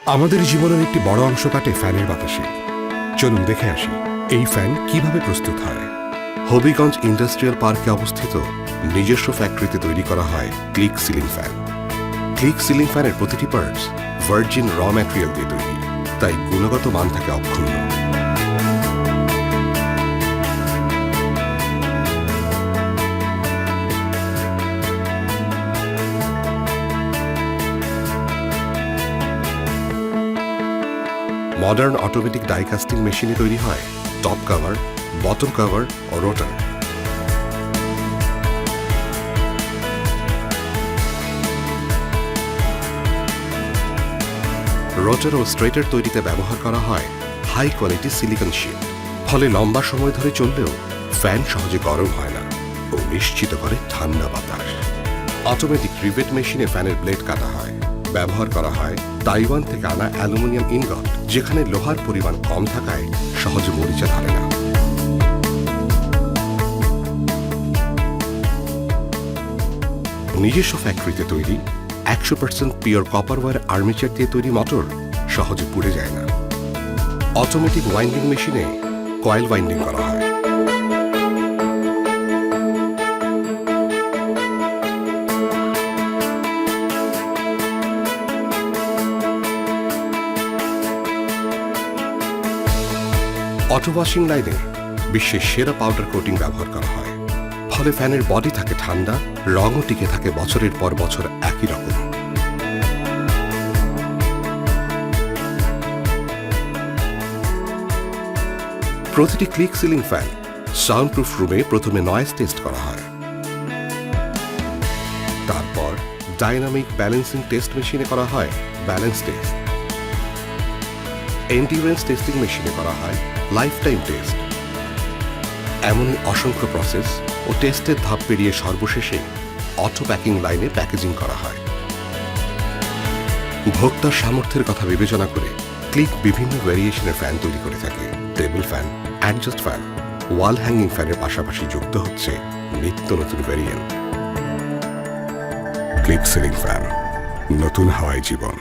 আমাদের জীবনের একটি বড় অংশ কাটে ফ্যানের বাতাসে। চলুন দেখে আসি এই ফ্যান কিভাবে প্রস্তুত হয়। হবিগঞ্জ ইন্ডাস্ট্রিয়াল পার্কে অবস্থিত নিজস্ব ফ্যাক্টরিতে তৈরি করা হয় click ceiling fan. Click ceiling ফ্যানের প্রতিটি পার্টস ভার্জিন র ম্যাটেরিয়াল দিয়ে তৈরি, তাই গুণগত মান থাকে অক্ষুণ্ণ। মডার্ন অটোমেটিক ডাইকাস্টিং মেশিনে তৈরি হয় টপ কভার, বটম কভার ও রোটার। রোটার ও স্ট্রেটার তৈরিতে ব্যবহার করা হয় হাই কোয়ালিটি সিলিকন শীট, ফলে লম্বা সময় ধরে চললেও ফ্যান সহজে গরম হয় না ও নিশ্চিত করে ঠান্ডা বাতাস। অটোমেটিক রিভেট মেশিনে ফ্যানের ব্লেড কাটা হয়। ব্যবহার করা হয় তাইওয়ান থেকে আনা অ্যালুমিনিয়াম ইনগট, যেখানে লোহার পরিমাণ কম থাকায় সহজে মরিচা ধরে না। নিজস্ব ফ্যাক্টরিতে তৈরি 100% পিওর কপার ওয়্যার আর্মেচার দিয়ে তৈরি মোটর সহজে পুড়ে যায় না। অটোমেটিক ওয়াইন্ডিং মেশিনে কয়েল ওয়াইন্ডিং করা হয়। অটো ওয়াশিং লাইনে বিশ্বের সেরা পাউডার কোটিং ব্যবহার করা হয়, ফলে ফ্যানের বডি থাকে ঠান্ডা, রঙও টিকে থাকে বছরের পর বছর একই রকম। প্রতিটি click ceiling fan sound proof রুমে প্রথমে নয়েজ টেস্ট করা হয়, তারপর ডাইনামিক ব্যালেন্সিং টেস্ট মেশিনে করা হয় ব্যালেন্স টেস্ট। এন্ডিউরেন্স টেস্টিং মেশিনে করা হয় লাইফ টাইম টেস্ট। এমনই অসংখ্য প্রসেস ও টেস্টের ধাপ পেরিয়ে সর্বশেষে অটো প্যাকিং লাইনে প্যাকেজিং করা হয়। ভোক্তার সামর্থ্যের কথা বিবেচনা করে ক্লিক বিভিন্ন ভ্যারিয়েশনের ফ্যান তৈরি করে থাকে। Table fan, adjust fan, wall hanging ফ্যানের পাশাপাশি যুক্ত হচ্ছে নিত্য নতুন ভ্যারিয়েন্ট। ক্লিক সিলিং ফ্যান, নতুন হাওয়ায় জীবন।